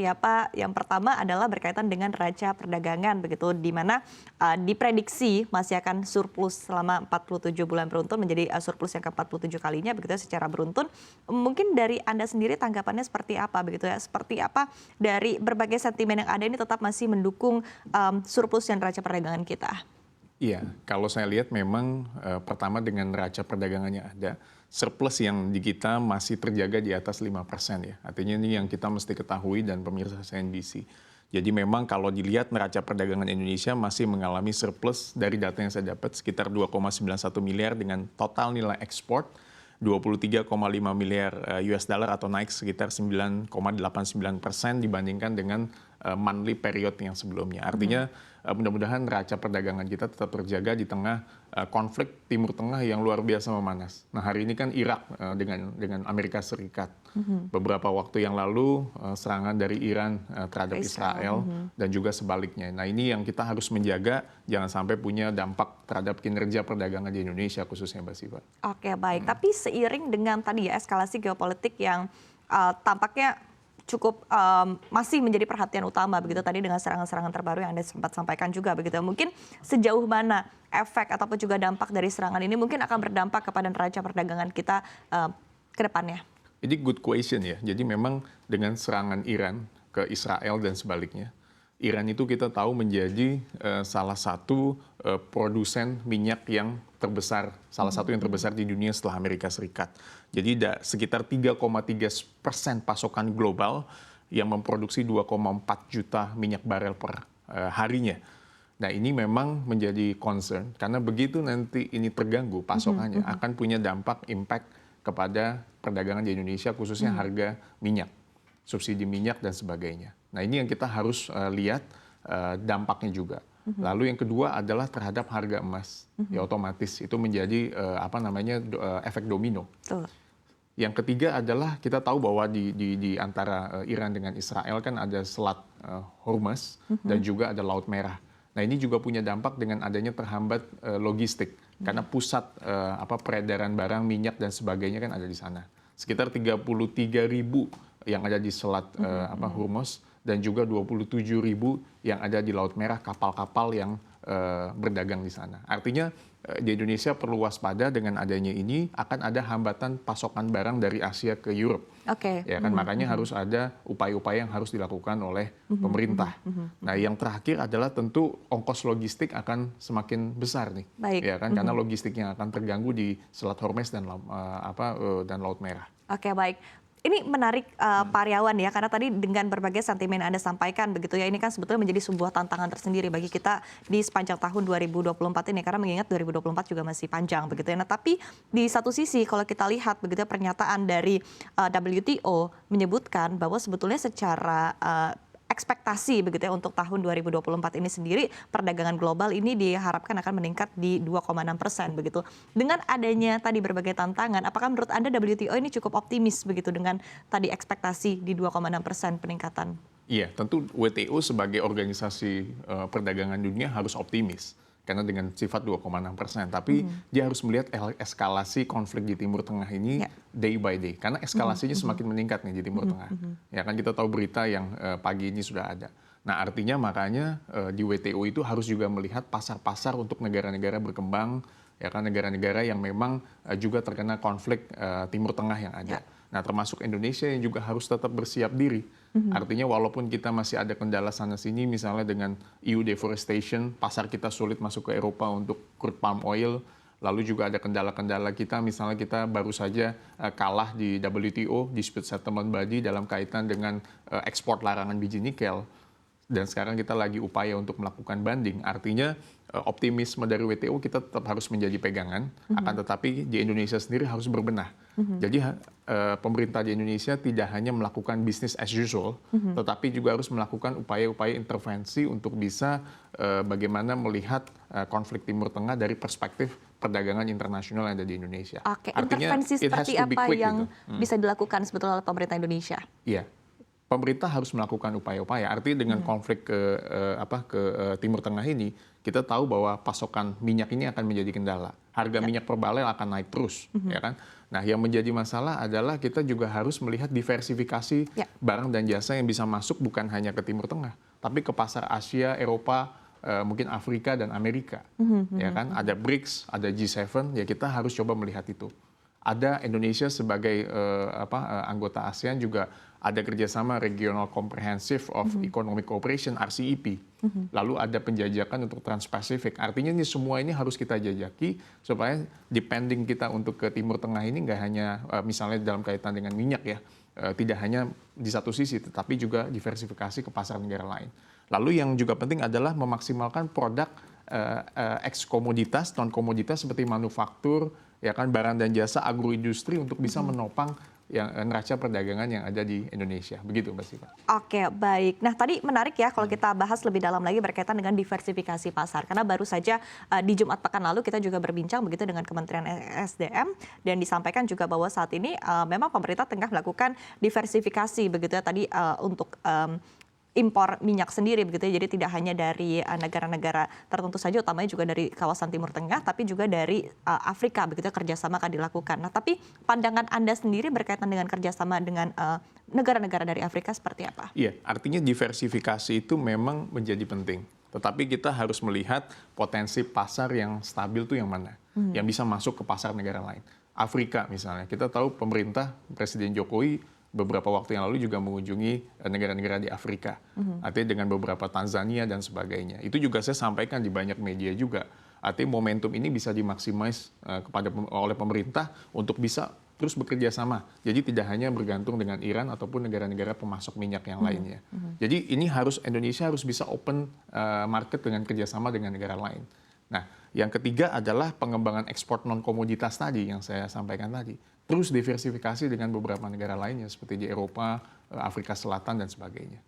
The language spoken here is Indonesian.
seperti apa? Yang pertama adalah berkaitan dengan neraca perdagangan begitu, di mana diprediksi masih akan surplus selama 47 bulan beruntun, menjadi surplus yang ke-47 kalinya begitu ya secara beruntun. Mungkin dari Anda sendiri tanggapannya seperti apa begitu ya? Seperti apa dari berbagai sentimen yang ada ini tetap masih mendukung surplus dan neraca perdagangan kita? Iya, kalau saya lihat memang pertama dengan neraca perdagangannya ada, surplus yang di kita masih terjaga di atas 5% ya. Artinya ini yang kita mesti ketahui dan pemirsa CNBC. Jadi memang kalau dilihat neraca perdagangan Indonesia masih mengalami surplus dari data yang saya dapat sekitar 2,91 miliar dengan total nilai ekspor 23,5 miliar US dollar atau naik sekitar 9,89% dibandingkan dengan monthly period yang sebelumnya. Artinya mudah-mudahan neraca perdagangan kita tetap terjaga di tengah konflik Timur Tengah yang luar biasa memanas. Nah hari ini kan Irak dengan Amerika Serikat. Beberapa waktu yang lalu serangan dari Iran terhadap Israel dan juga sebaliknya. Nah ini yang kita harus menjaga jangan sampai punya dampak terhadap kinerja perdagangan di Indonesia khususnya Mbak Siva. Oke baik, tapi seiring dengan tadi ya eskalasi geopolitik yang tampaknya cukup masih menjadi perhatian utama begitu tadi dengan serangan-serangan terbaru yang Anda sempat sampaikan juga begitu. Mungkin sejauh mana efek ataupun juga dampak dari serangan ini mungkin akan berdampak kepada neraca perdagangan kita ke depannya? Jadi good question ya. Jadi memang dengan serangan Iran ke Israel dan sebaliknya, Iran itu kita tahu menjadi salah satu produsen minyak yang terbesar, salah satu yang terbesar di dunia setelah Amerika Serikat. Jadi sekitar 3,3% pasokan global yang memproduksi 2,4 juta minyak barel per harinya. Nah ini memang menjadi concern karena begitu nanti ini terganggu pasokannya akan punya dampak impact kepada perdagangan di Indonesia khususnya harga minyak, subsidi minyak dan sebagainya. Nah ini yang kita harus lihat dampaknya juga. Lalu yang kedua adalah terhadap harga emas, ya otomatis itu menjadi efek domino. Yang ketiga adalah kita tahu bahwa di antara Iran dengan Israel kan ada selat Hormuz dan juga ada Laut Merah. Nah ini juga punya dampak dengan adanya terhambat logistik karena pusat peredaran barang minyak dan sebagainya kan ada di sana. Sekitar 33.000 yang ada di selat Hormuz dan juga 27.000 yang ada di Laut Merah kapal-kapal yang berdagang di sana. Artinya di Indonesia perlu waspada dengan adanya ini akan ada hambatan pasokan barang dari Asia ke Europe. Ya kan makanya harus ada upaya-upaya yang harus dilakukan oleh pemerintah. Nah, yang terakhir adalah tentu ongkos logistik akan semakin besar nih. Ya kan karena logistiknya akan terganggu di Selat Hormuz dan Laut Merah. Oke, baik. Ini menarik Pak Aryawan ya, karena tadi dengan berbagai sentimen yang Anda sampaikan begitu ya, ini kan sebetulnya menjadi sebuah tantangan tersendiri bagi kita di sepanjang tahun 2024 ini, karena mengingat 2024 juga masih panjang begitu ya. Nah, tapi di satu sisi kalau kita lihat begitu ya, pernyataan dari WTO menyebutkan bahwa sebetulnya secara ekspektasi begitu ya untuk tahun 2024 ini sendiri perdagangan global ini diharapkan akan meningkat di 2,6% begitu. Dengan adanya tadi berbagai tantangan, apakah menurut Anda WTO ini cukup optimis begitu dengan tadi ekspektasi di 2,6% peningkatan? Iya, tentu WTO sebagai organisasi perdagangan dunia harus optimis. Karena dengan sifat 2,6%, tapi dia harus melihat eskalasi konflik di Timur Tengah ini day by day, karena eskalasinya semakin meningkat nih di Timur Tengah. Ya kan kita tahu berita yang pagi ini sudah ada. Nah artinya makanya di WTO itu harus juga melihat pasar-pasar untuk negara-negara berkembang, ya kan negara-negara yang memang juga terkena konflik Timur Tengah yang ada. Nah termasuk Indonesia yang juga harus tetap bersiap diri. Artinya walaupun kita masih ada kendala sana-sini, misalnya dengan EU deforestation, pasar kita sulit masuk ke Eropa untuk crude palm oil, lalu juga ada kendala-kendala kita, misalnya kita baru saja kalah di WTO, Dispute Settlement Body, dalam kaitan dengan ekspor larangan biji nikel. Dan sekarang kita lagi upaya untuk melakukan banding. Artinya optimisme dari WTO kita tetap harus menjadi pegangan, akan tetapi di Indonesia sendiri harus berbenah. Jadi pemerintah di Indonesia tidak hanya melakukan business as usual, tetapi juga harus melakukan upaya-upaya intervensi untuk bisa bagaimana melihat konflik Timur Tengah dari perspektif perdagangan internasional yang ada di Indonesia. Oke, intervensi seperti apa yang bisa dilakukan sebetulnya oleh pemerintah Indonesia? Iya. pemerintah harus melakukan upaya-upaya. Artinya dengan konflik ke Timur Tengah ini, kita tahu bahwa pasokan minyak ini akan menjadi kendala. Harga minyak per barel akan naik terus, ya kan? Nah, yang menjadi masalah adalah kita juga harus melihat diversifikasi barang dan jasa yang bisa masuk bukan hanya ke Timur Tengah, tapi ke pasar Asia, Eropa, mungkin Afrika dan Amerika, ya kan? Ada BRICS, ada G7, ya kita harus coba melihat itu. Ada Indonesia sebagai anggota ASEAN juga ada kerjasama Regional Comprehensive of Economic Cooperation (RCEP). Lalu ada penjajakan untuk Trans-Pacific. Artinya ini semua ini harus kita jajaki supaya depending kita untuk ke Timur Tengah ini nggak hanya misalnya dalam kaitan dengan minyak ya, tidak hanya di satu sisi, tetapi juga diversifikasi ke pasar negara lain. Lalu yang juga penting adalah memaksimalkan produk eks komoditas, non komoditas seperti manufaktur, ya kan, barang dan jasa, agroindustri untuk bisa menopang yang neraca perdagangan yang ada di Indonesia. Begitu Mbak Siva. Oke, baik. Nah, tadi menarik ya kalau kita bahas lebih dalam lagi berkaitan dengan diversifikasi pasar. Karena baru saja di Jumat pekan lalu kita juga berbincang begitu dengan Kementerian SDM dan disampaikan juga bahwa saat ini memang pemerintah tengah melakukan diversifikasi begitu ya tadi untuk impor minyak sendiri begitu ya. Jadi tidak hanya dari negara-negara tertentu saja, utamanya juga dari kawasan Timur Tengah, tapi juga dari Afrika begitu ya, kerjasama akan dilakukan. Nah, tapi pandangan Anda sendiri berkaitan dengan kerjasama dengan negara-negara dari Afrika seperti apa? Iya, artinya diversifikasi itu memang menjadi penting. Tetapi kita harus melihat potensi pasar yang stabil itu yang mana, yang bisa masuk ke pasar negara lain. Afrika misalnya, kita tahu pemerintah Presiden Jokowi beberapa waktu yang lalu juga mengunjungi negara-negara di Afrika, artinya dengan beberapa Tanzania dan sebagainya. Itu juga saya sampaikan di banyak media juga. Artinya momentum ini bisa dimaksimis oleh pemerintah untuk bisa terus bekerja sama. Jadi tidak hanya bergantung dengan Iran ataupun negara-negara pemasok minyak yang lainnya. Jadi ini Indonesia harus bisa open market dengan kerjasama dengan negara lain. Nah, yang ketiga adalah pengembangan ekspor non komoditas tadi yang saya sampaikan tadi. Terus diversifikasi dengan beberapa negara lainnya seperti di Eropa, Afrika Selatan dan sebagainya.